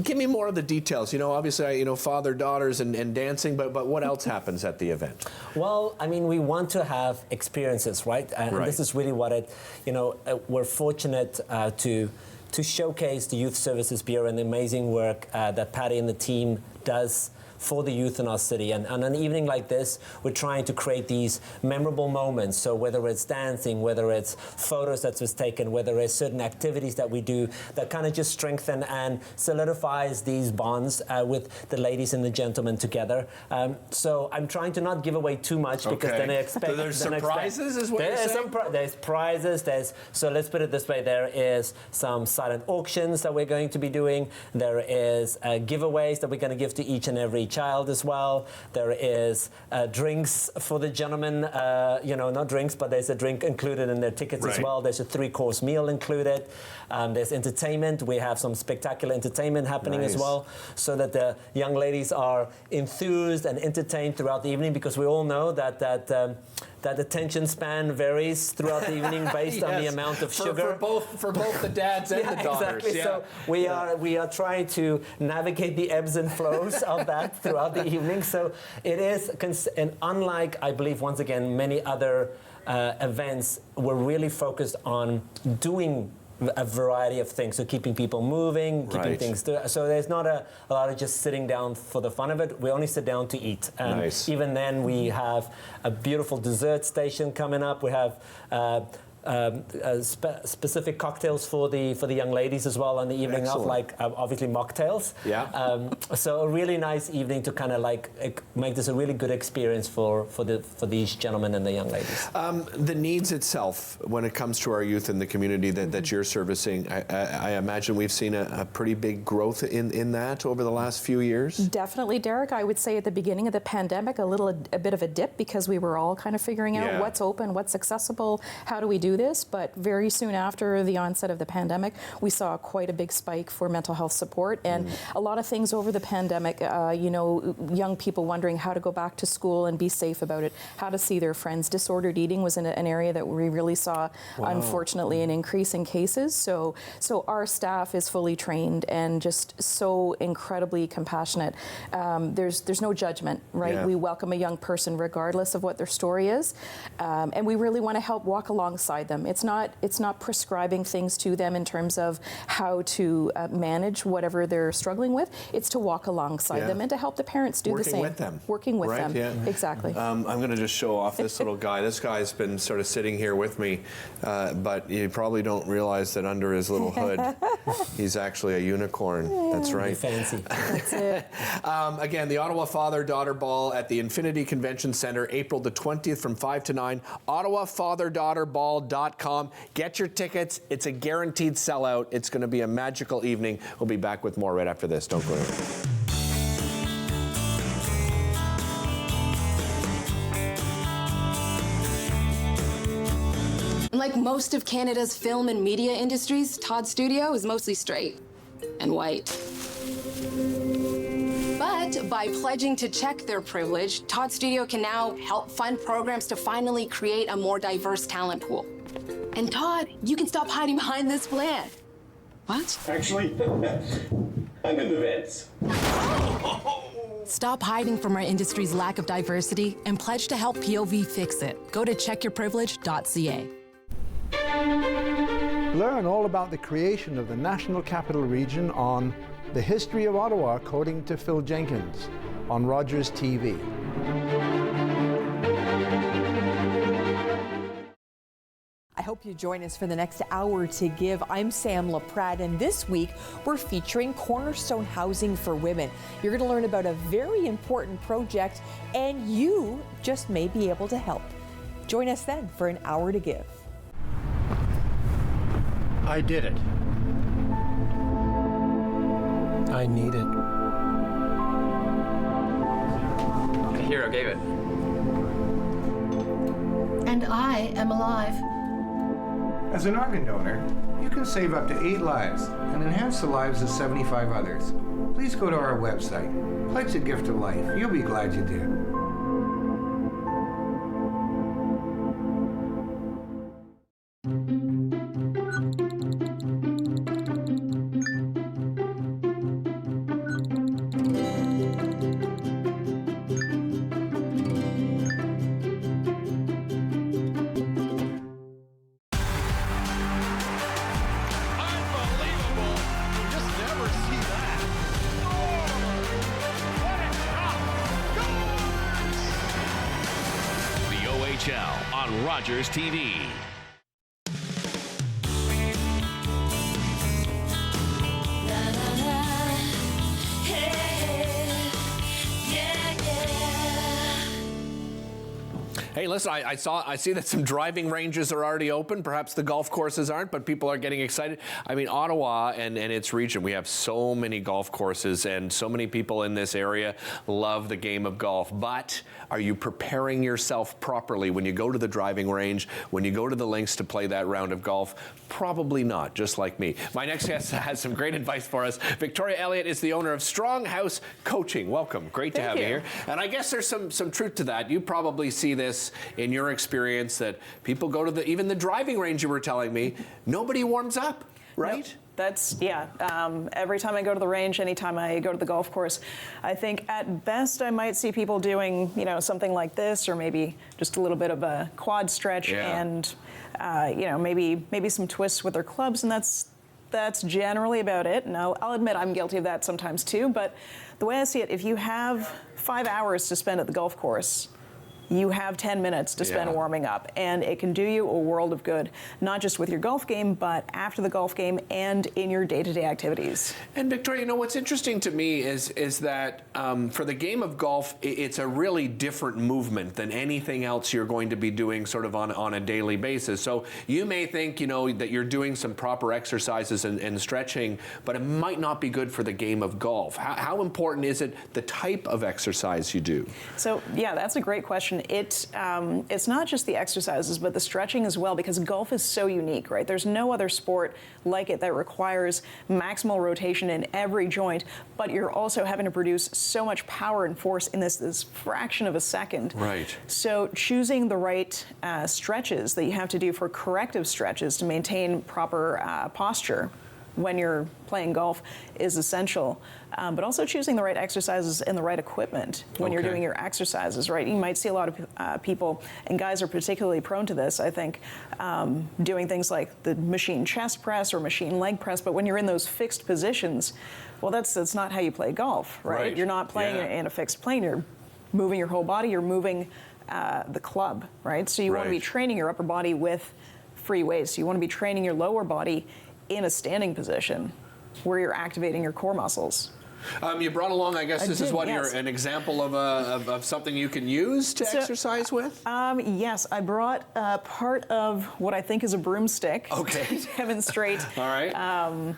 Give me more of the details. You know, obviously, you know, father, daughters, and dancing, but what else happens at the event? Well, I mean, we want to have experiences, right? And this is really what we're fortunate to showcase the Youth Services Bureau and the amazing work that Patty and the team does for the youth in our city. And on an evening like this, we're trying to create these memorable moments. So whether it's dancing, whether it's photos that was taken, whether it's certain activities that we do that kind of just strengthen and solidifies these bonds with the ladies and the gentlemen together. So I'm trying to not give away too much because then I expect... So there's surprises is what you're saying? There's prizes, so let's put it this way, there is some silent auctions that we're going to be doing. There is giveaways that we're going to give to each and every child as well. There is drinks for the gentlemen, not drinks, but there's a drink included in their tickets as well. There's a 3-course meal included. There's entertainment. We have some spectacular entertainment happening as well, so that the young ladies are enthused and entertained throughout the evening, because we all know that attention span varies throughout the evening based on the amount of sugar. For both the dads and the daughters. Exactly. So we are trying to navigate the ebbs and flows of that throughout the evening. So it is, and unlike, I believe, once again, many other events, we're really focused on doing a variety of things, so keeping people moving, keeping things so there's not a lot of just sitting down for the fun of it. We only sit down to eat, and even then we have a beautiful dessert station coming up. We have specific cocktails for the young ladies as well on the evening of, like obviously mocktails. So a really nice evening to kind of like make this a really good experience for these gentlemen and the young ladies. The needs itself, when it comes to our youth in the community that you're servicing, I imagine we've seen a pretty big growth in that over the last few years. Definitely, Derek. I would say at the beginning of the pandemic, a bit of a dip, because we were all kind of figuring out what's open, what's accessible, how do we do this. But very soon after the onset of the pandemic, we saw quite a big spike for mental health support, and a lot of things over the pandemic, young people wondering how to go back to school and be safe about it, how to see their friends. Disordered eating was an area that we really saw, unfortunately, an increase in cases. So our staff is fully trained and just so incredibly compassionate. There's no judgment, right? We welcome a young person regardless of what their story is, and we really want to help walk alongside them. It's not prescribing things to them in terms of how to manage whatever they're struggling with. It's to walk alongside them and to help the parents do the same. Working with them. Exactly. I'm going to just show off this little guy. This guy's been sort of sitting here with me, but you probably don't realize that under his little hood, he's actually a unicorn. That's right. Fancy. That's it. Again, the Ottawa Father-Daughter Ball at the Infinity Convention Centre, April the 20th from 5 to 9. OttawaFatherDaughterBall.com. Get your tickets. It's a guaranteed sellout. It's going to be a magical evening. We'll be back with more right after this. Don't go anywhere. Like most of Canada's film and media industries, Todd Studio is mostly straight and white. But by pledging to check their privilege, Todd Studio can now help fund programs to finally create a more diverse talent pool. And Todd, you can stop hiding behind this plan. What? Actually, I'm in the vents. Stop hiding from our industry's lack of diversity and pledge to help POV fix it. Go to checkyourprivilege.ca. Learn all about the creation of the National Capital Region on The History of Ottawa, according to Phil Jenkins, on Rogers TV. I hope you join us for the next hour to give. I'm Sam LaPratt, and this week we're featuring Cornerstone Housing for Women. You're going to learn about a very important project, and you just may be able to help. Join us then for an hour to give. I did it. I need it. A hero gave it. And I am alive. As an organ donor, you can save up to 8 lives and enhance the lives of 75 others. Please go to our website. Pledge a gift of life. You'll be glad you did. On Rogers TV. Hey, listen, I see that some driving ranges are already open. Perhaps the golf courses aren't, but people are getting excited. I mean, Ottawa and its region, we have so many golf courses, and so many people in this area love the game of golf. But are you preparing yourself properly when you go to the driving range, when you go to the links to play that round of golf? Probably not, just like me. My next guest has some great advice for us. Victoria Elliott is the owner of Strong House Coaching. Welcome. Great to have you here. And I guess there's some truth to that. You probably see this in your experience that people go to even the driving range, you were telling me, nobody warms up, right? Nope. That's, every time I go to the range, anytime I go to the golf course, I think at best I might see people doing, something like this, or maybe just a little bit of a quad stretch and, maybe some twists with their clubs, and that's generally about it. And I'll admit I'm guilty of that sometimes too, but the way I see it, if you have 5 hours to spend at the golf course, you have 10 minutes to spend warming up, and it can do you a world of good, not just with your golf game, but after the golf game and in your day-to-day activities. And Victoria, what's interesting to me is that for the game of golf, it's a really different movement than anything else you're going to be doing sort of on a daily basis. So you may think, that you're doing some proper exercises and stretching, but it might not be good for the game of golf. How important is it, the type of exercise you do? So, that's a great question. It's not just the exercises, but the stretching as well, because golf is so unique, right? There's no other sport like it that requires maximal rotation in every joint, but you're also having to produce so much power and force in this fraction of a second. Right. So choosing the right stretches that you have to do for corrective stretches to maintain proper posture when you're playing golf is essential, but also choosing the right exercises and the right equipment when you're doing your exercises, right? You might see a lot of people, and guys are particularly prone to this, I think, doing things like the machine chest press or machine leg press, but when you're in those fixed positions, well, that's not how you play golf, right? You're not playing in a fixed plane. You're moving your whole body. You're moving the club, right? So you want to be training your upper body with free weights. You want to be training your lower body in a standing position where you're activating your core muscles. You brought along, I guess this is what an example of something you can use to exercise with? Yes, I brought part of what I think is a broomstick to demonstrate. All right.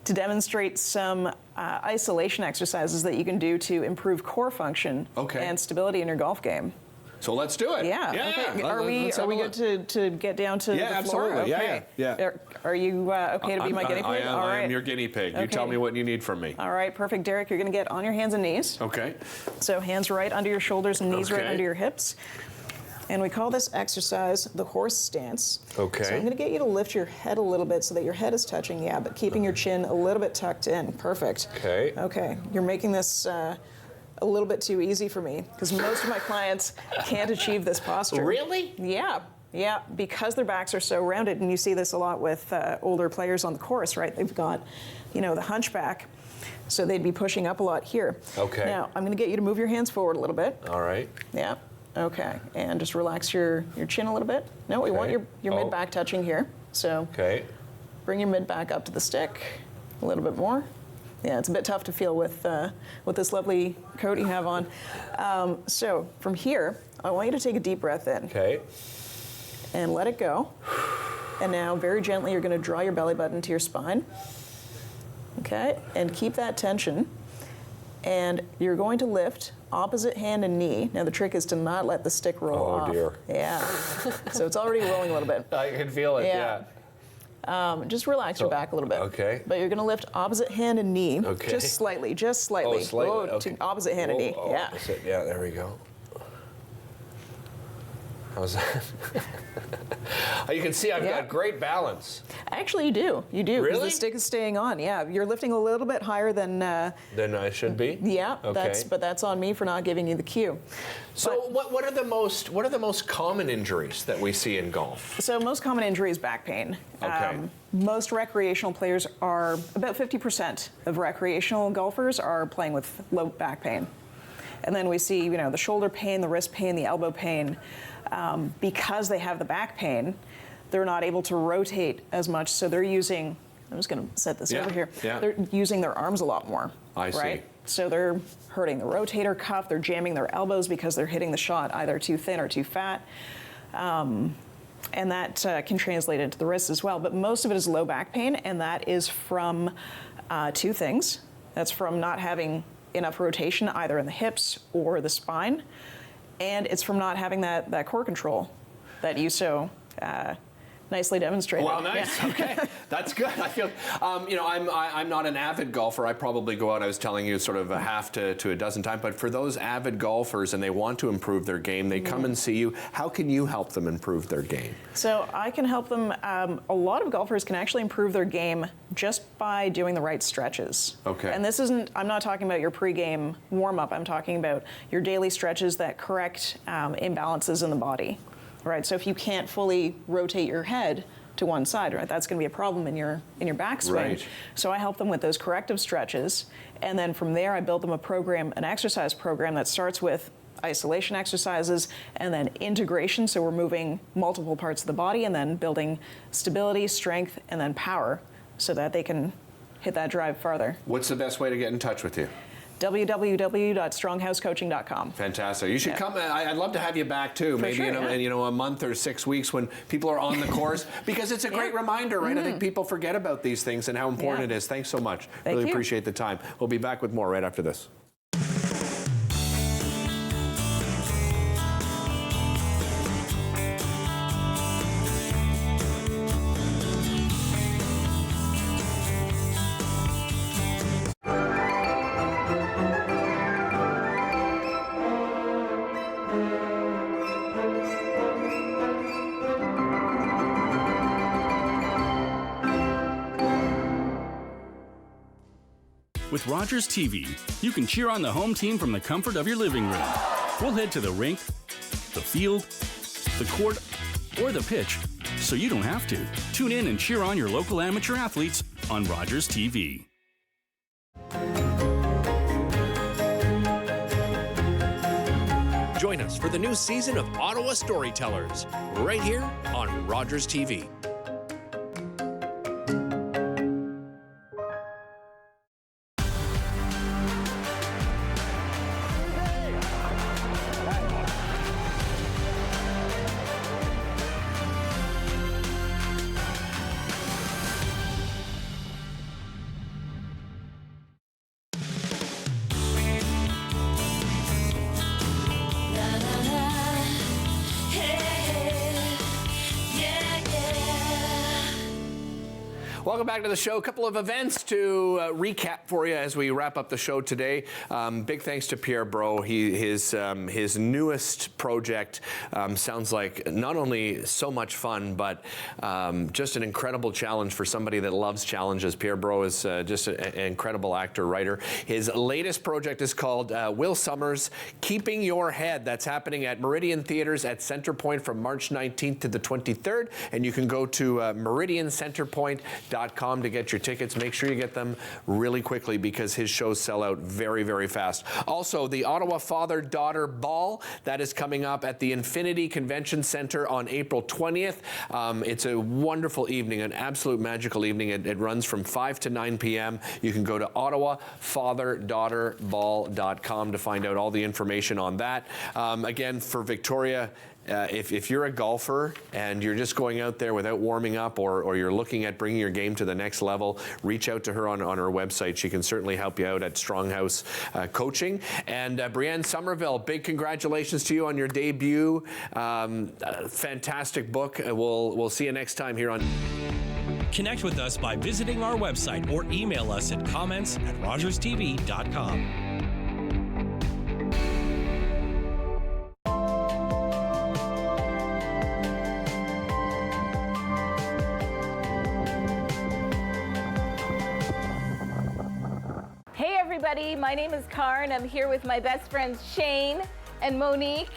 To demonstrate some isolation exercises that you can do to improve core function and stability in your golf game. So let's do it. Okay. Are we good to get down to the floor? Absolutely. Okay. Yeah. Are you okay to be my guinea pig? I am your guinea pig. You tell me what you need from me. All right, perfect. Derek, you're going to get on your hands and knees. Okay. So hands right under your shoulders and knees right under your hips. And we call this exercise the horse stance. Okay. So I'm going to get you to lift your head a little bit so that your head is touching, but keeping your chin a little bit tucked in. Perfect. Okay. Okay. You're making this a little bit too easy for me because most of my clients can't achieve this posture. Really? Yeah, because their backs are so rounded, and you see this a lot with older players on the course, right? They've got, the hunchback, so they'd be pushing up a lot here. Okay. Now, I'm going to get you to move your hands forward a little bit. All right. Yeah. Okay. And just relax your chin a little bit. No, we want your mid-back touching here. So bring your mid-back up to the stick a little bit more. Yeah, it's a bit tough to feel with this lovely coat you have on. So from here, I want you to take a deep breath in. Okay. And let it go. And now, very gently, you're going to draw your belly button to your spine. Okay, and keep that tension. And you're going to lift opposite hand and knee. Now, the trick is to not let the stick roll off. Oh, dear. Yeah. So it's already rolling a little bit. I can feel it, yeah. Just relax your back a little bit. Okay. But you're going to lift opposite hand and knee. Okay. Just slightly. Oh, slightly. To opposite hand and knee. Yeah. That's it. Yeah, there we go. How's that? You can see I've got great balance. Actually, you do. You do. Really? The stick is staying on. Yeah. You're lifting a little bit higher than... than I should be? Yeah. Okay. But that's on me for not giving you the cue. So what are the most common injuries that we see in golf? So most common injury is back pain. Okay. Most recreational players are, about 50% of recreational golfers are playing with low back pain. And then we see, the shoulder pain, the wrist pain, the elbow pain. Because they have the back pain, they're not able to rotate as much. So they're using, I'm just going to set this over here. Yeah. They're using their arms a lot more. I see. Right? So they're hurting the rotator cuff, they're jamming their elbows because they're hitting the shot either too thin or too fat. And that can translate into the wrists as well. But most of it is low back pain, and that is from two things. That's from not having enough rotation either in the hips or the spine, and it's from not having that core control that you so nicely demonstrated. Well, nice. Yeah. Okay, that's good. I feel, I'm not an avid golfer. I probably go out, I was telling you, sort of a half to a dozen times. But for those avid golfers and they want to improve their game, they come and see you. How can you help them improve their game? So I can help them. A lot of golfers can actually improve their game just by doing the right stretches. Okay. And this isn't, I'm not talking about your pregame warm-up. I'm talking about your daily stretches that correct imbalances in the body. Right, so if you can't fully rotate your head to one side, right, that's going to be a problem in your backswing. Right. So I help them with those corrective stretches, and then from there I build them a program, an exercise program that starts with isolation exercises and then integration. So we're moving multiple parts of the body and then building stability, strength, and then power, so that they can hit that drive farther. What's the best way to get in touch with you? www.stronghousecoaching.com. Fantastic. You should come. I'd love to have you back too. For maybe sure, in a month or 6 weeks when people are on the course, because it's a great reminder, right? I think people forget about these things and how important it is. Thanks so much. Really appreciate the time. We'll be back with more right after this. With Rogers TV, you can cheer on the home team from the comfort of your living room. We'll head to the rink, the field, the court, or the pitch, so you don't have to. Tune in and cheer on your local amateur athletes on Rogers TV. Join us for the new season of Ottawa Storytellers, right here on Rogers TV. Welcome back to the show. A couple of events to recap for you as we wrap up the show today. Big thanks to Pierre Bro. His newest project sounds like not only so much fun, but just an incredible challenge for somebody that loves challenges. Pierre Bro is just an incredible actor, writer. His latest project is called Will Summers, Keeping Your Head. That's happening at Meridian Theaters at Centerpoint from March 19th to the 23rd. And you can go to meridiancenterpoint.com to get your tickets. Make sure you get them really quickly because his shows sell out very, very fast. Also, the Ottawa Father-Daughter Ball, that is coming up at the Infinity Convention Center on April 20th. It's a wonderful evening, an absolute magical evening. It runs from 5 to 9 p.m. You can go to ottawafatherdaughter.ball.com to find out all the information on that. Again, for Victoria, if you're a golfer and you're just going out there without warming up, or you're looking at bringing your game to the next level, reach out to her on her website. She can certainly help you out at Stronghouse Coaching. And Brienne Somerville, big congratulations to you on your debut. Fantastic book. We'll see you next time here on... Connect with us by visiting our website or email us at comments@rogerstv.com. Hey everybody, my name is Karen. I'm here with my best friends Shane and Monique.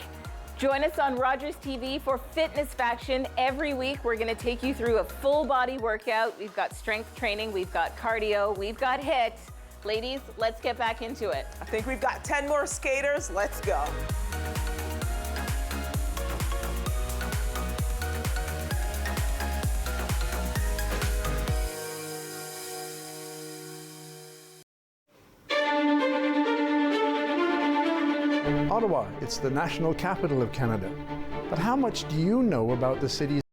Join us on Rogers TV for Fitness Faction. Every week we're going to take you through a full body workout. We've got strength training, we've got cardio, we've got HIIT. Ladies, let's get back into it. I think we've got 10 more skaters. Let's go. Ottawa, it's the national capital of Canada. But how much do you know about the city's